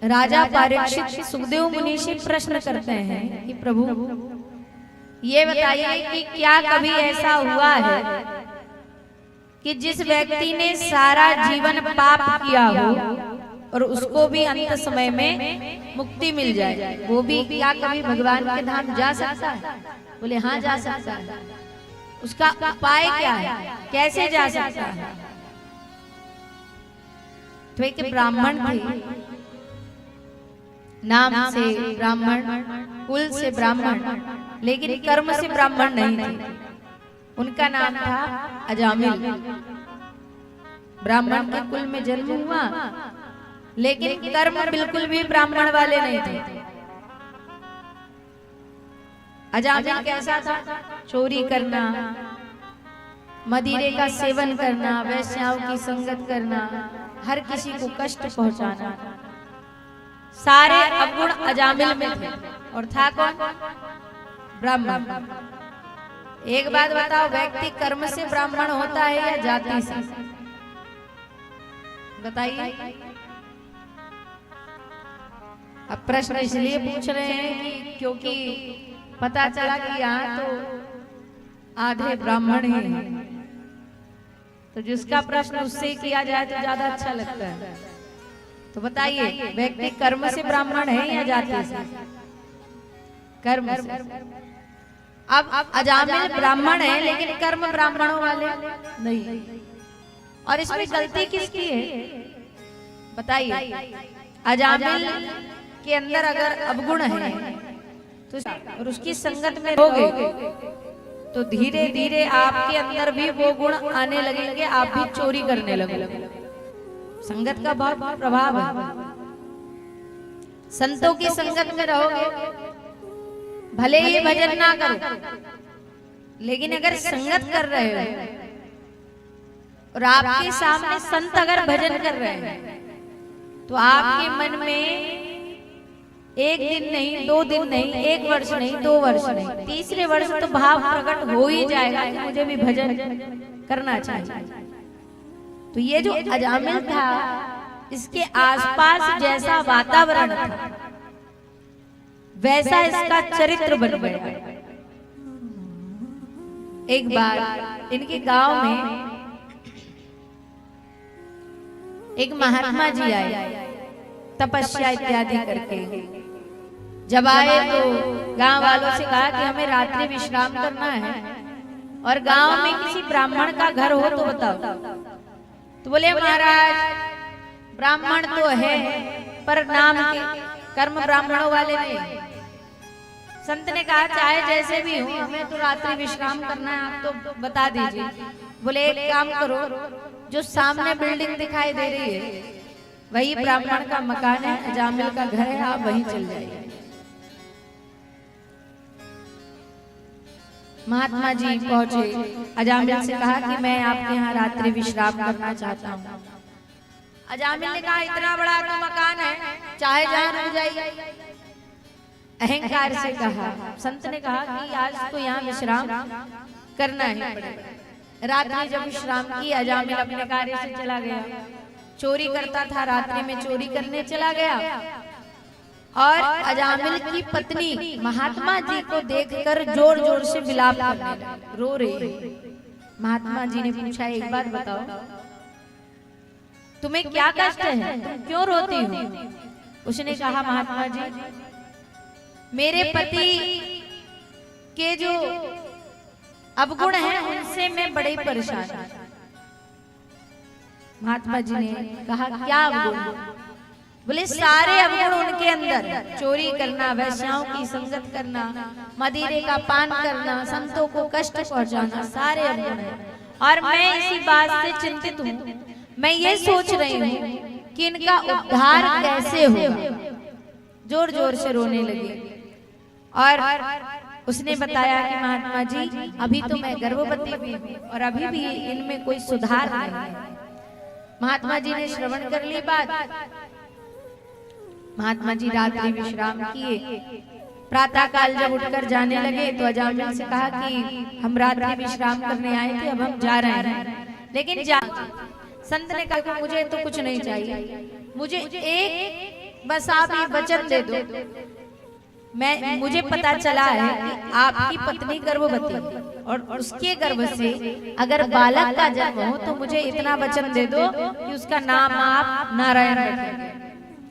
राजा परीक्षित सुखदेव मुनि से प्रश्न करते हैं कि प्रभु ये बताइए कि क्या कभी ऐसा हुआ है कि जिस व्यक्ति ने सारा जीवन पाप किया हो और उसको भी अंत समय में मुक्ति मिल जाए, वो भी क्या कभी भगवान के धाम जा सकता है? बोले हाँ जा सकता है। उसका उपाय क्या है, कैसे जा सकता है? तो एक ब्राह्मण थे, नाम से ब्राह्मण, कुल से ब्राह्मण, लेकिन कर्म से ब्राह्मण नहीं थे। उनका नाम था अजामिल। ब्राह्मण के कुल में जन्म हुआ, लेकिन कर्म बिल्कुल भी ब्राह्मण वाले नहीं थे। अजामिल कैसा था? चोरी करना, मदिरे का सेवन करना, वैश्याओं की संगत करना, हर किसी को कष्ट पहुंचाना, सारे अवगुण अजामिल में थे। और था कौन? ब्राह्मण। एक बात बताओ, व्यक्ति कर्म से ब्राह्मण होता है या जाति से? बताइए। अब प्रश्न इसलिए पूछ रहे हैं कि क्योंकि पता चला कि यहाँ तो आधे ब्राह्मण ही हैं, तो जिसका प्रश्न उससे किया जाए तो ज्यादा अच्छा लगता है। तो बताइए, व्यक्ति कर्म से ब्राह्मण है या जाति से? कर्म से। अब अजामिल ब्राह्मण है, लेकिन कर्म ब्राह्मणों वाले नहीं। और इसमें गलती किसकी है बताइए? अजामिल के अंदर अगर अवगुण है तो और उसकी संगत में रहोगे तो धीरे धीरे आपके अंदर भी वो गुण आने लगेंगे, आप भी चोरी करने लगोगे। संगत का बहुत प्रभाव है। संतों की संगत में रहोगे, भले ही भजन ना करो, लेकिन अगर संगत कर रहे हो और आपके सामने संत अगर भजन कर रहे हैं तो आपके मन में एक दिन नहीं, 2 दिन नहीं, 1 वर्ष नहीं, 2 वर्ष नहीं, तीसरे वर्ष तो भाव प्रकट हो ही जाएगा कि मुझे भी भजन करना चाहिए। तो ये जो अजामिल था, इसके आसपास जैसा वातावरण था वैसा इसका चरित्र बन गया। एक बार इनके गांव में एक महात्मा जी आए, तपस्या इत्यादि करके। जब आए तो गांव वालों से कहा कि हमें रात्रि विश्राम करना है और गांव में किसी ब्राह्मण का घर हो तो बताओ। तो बोले महाराज ब्राह्मण तो है पर नाम के, कर्म ब्राह्मणों वाले नहीं। संत ने कहा चाहे जैसे भी हो, हमें तो रात्रि विश्राम करना है, आप तो बता दीजिए। बोले एक काम करो, जो सामने बिल्डिंग दिखाई दे रही है वही ब्राह्मण का मकान है, अजामिल का घर है, आप वहीं चल जाइए। महात्मा जी पहुंचे, अजामिल से कहा कि मैं आपके यहाँ रात्रि विश्राम करना चाहता हूँ। अजामिल ने कहा इतना बड़ा तो मकान है, चाहे जहाँ रुक जाइए। अहंकार से कहा। संत ने कहा कि आज तो यहाँ विश्राम करना है। रात्रि जब विश्राम की, अजामिल अपने कार्य से चला गया। चोरी करता था, रात्रि में चोरी करने चला गया। और अजामिल की पत्नी महात्मा जी को देखकर जोर जोर से विलाप करने लगी, रो रही है। महात्मा जी ने पूछा एक बात बताओ, तुम्हें क्या कष्ट है, तुम क्यों रोती हो? उसने कहा महात्मा जी मेरे पति के जो अवगुण हैं उनसे मैं बड़े परेशान हूं। महात्मा जी ने कहा क्या अवगुण? बोले सारे अवगुण उनके अंदर, चोरी करना, वैश्याओं की संगत करना, मदिरे का पान करना, संतों को कष्ट पहुंचाना, सारे अवगुण हैं। और मैं इसी बात से चिंतित हूँ। मैं ये सोच रही हूँ कि इनका उद्धार कैसे होगा। जोर जोर से रोने लगी। और उसने बताया कि महात्मा जी अभी तो मैं गर्भवती भी हूँ और अभी भी इनमें कोई सुधार नहीं है। महात्मा जी ने श्रवण कर ली बात। महात्मा जी रात्रि विश्राम किए। प्रातः काल जब उठकर जाने लगे तो अजामिल से कहा कि हम रात्रि विश्राम करने आए थे, अब हम जा रहे हैं, लेकिन संत ने कहा मुझे तो कुछ नहीं चाहिए, मुझे एक बस आप ये वचन दे दो, मुझे पता चला है कि आपकी पत्नी गर्भवती है और उसके गर्भ से अगर बालक का जन्म हो तो मुझे इतना वचन दे दो कि उसका नाम आप नारायण रखेंगे।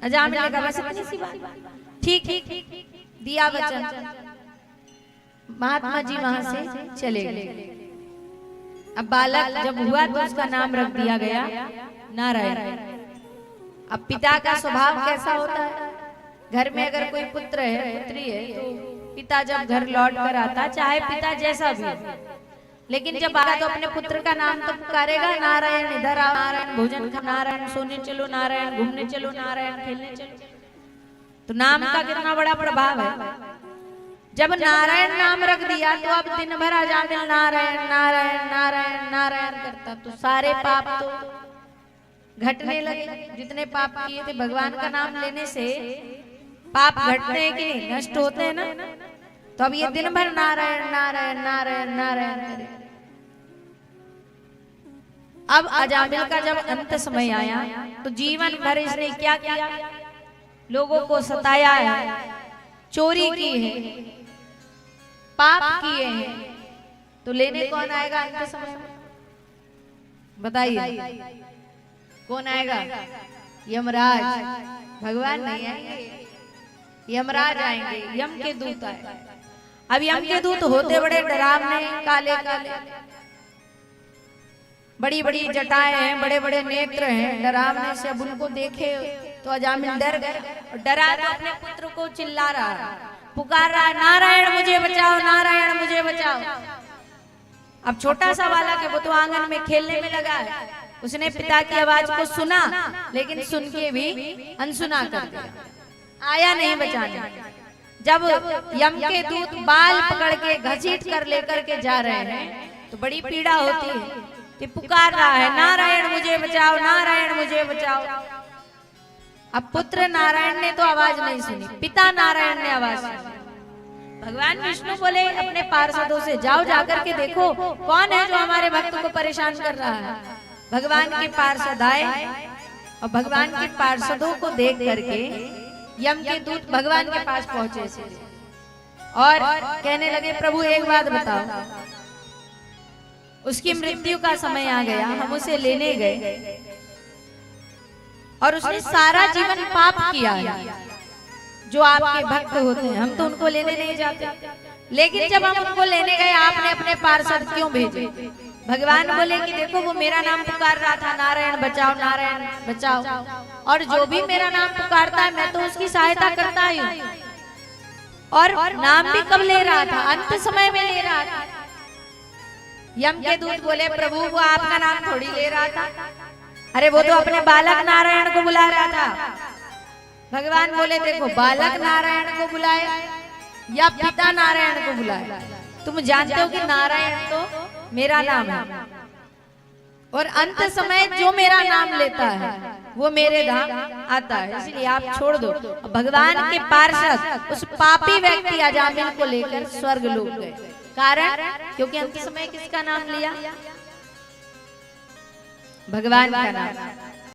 अजामिल ने कहा बस इतनी सी बात, ठीक दिया वचन। महात्मा जी वहां से चले गए। अब बालक जब हुआ तो उसका नाम रख दिया गया नारायण। अब पिता का स्वभाव कैसा होता है, घर में अगर कोई पुत्र है पुत्री है तो पिता जब घर लौट कर आता, चाहे पिता जैसा भी हो, लेकिन जब आएगा तो अपने पुत्र का नाम तो पुकारेगा, नारायण इधर आओ, नारायण भोजन खा, नारायण सोने चलो, नारायण घूमने चलो, नारायण खेलने चलो। तो नाम का कितना बड़ा प्रभाव है। जब नारायण नाम रख दिया तो अब दिन भर अजामिल नारायण नारायण नारायण नारायण करता, तो सारे पाप तो घटने लगे। जितने पाप किए थे भगवान का नाम लेने से पाप घटते हैं कि नहीं, नष्ट होते हैं ना। तो अब ये दिन भर नारायण नारायण नारायण नारायण करे। अब अजामिल का जब अंत समय आया तो जीवन भर इसने क्या किया, लोगों को सताया है, चोरी की है, पाप किए हैं। तो लेने कौन आएगा अंत समय में, बताइए कौन आएगा? यमराज। भगवान नहीं आएंगे, यमराज आएंगे, यम के दूत आए। अब यम के दूत होते बड़े डरावने, काले काले, बड़ी बड़ी जटाएं हैं, बड़े बड़े नेत्र हैं, डरावने से। अब उनको देखे तो अजामिल डर गया और डरा तो अपने पुत्र को चिल्ला रहा, पुकार रहा, नारायण मुझे बचाओ, नारायण मुझे बचाओ। अब छोटा सा बालक है, वो तो आंगन में खेलने में लगा है। उसने पिता की आवाज को सुना, लेकिन सुन के भी अनसुना कर दिया, आया नहीं बचाने। जब यम के दूत बाल पकड़ के घसीट कर लेकर के जा रहे हैं तो बड़ी पीड़ा होती है कि पुकार रहा है, नारायण मुझे बचाओ, नारायण मुझे बचाओ। अब पुत्र नारायण ने तो आवाज नहीं सुनी, पिता नारायण ने आवाज सुनी। भगवान विष्णु बोले अपने पार्षदों से, जाओ जाकर के देखो कौन है जो हमारे भक्त को परेशान कर रहा है। भगवान के पार्षद आए और भगवान के पार्षदों को देख करके यम के दूत भगवान के पास पहुंचे और कहने लगे, प्रभु एक बात बताओ, उसकी मृत्यु का समय आ गया, हम उसे लेने गए और उसने सारा जीवन पाप किया है। जो आपके भक्त होते हैं हम तो उनको लेने नहीं जाते, लेकिन जब हम उनको लेने गए आपने अपने पार्षद क्यों भेजे? भगवान बोले कि देखो वो मेरा नाम पुकार रहा था, नारायण बचाओ, नारायण बचाओ, और जो भी मेरा नाम पुकारता है मैं तो उसकी सहायता करता ही हूँ। और नाम भी कब ले रहा था? अंत समय में ले रहा था। यम के दूत बोले, प्रभु वो आपका नाम थोड़ी ले रहा था, अरे वो तो अपने बालक नारायण को बुला रहा था। भगवान बोले, देखो बालक नारायण को बुलाए या पिता नारायण को बुलाए, तुम जानते हो कि नारायण तो मेरा नाम है और अंत समय जो मेरा नाम लेता है वो मेरे धाम आता है, इसलिए आप छोड़ दो। भगवान के पार्षद उस पापी व्यक्ति अजामिल को लेकर स्वर्ग लोक गए। कारण क्योंकि अंत समय किसका नाम लिया? भगवान का नाम।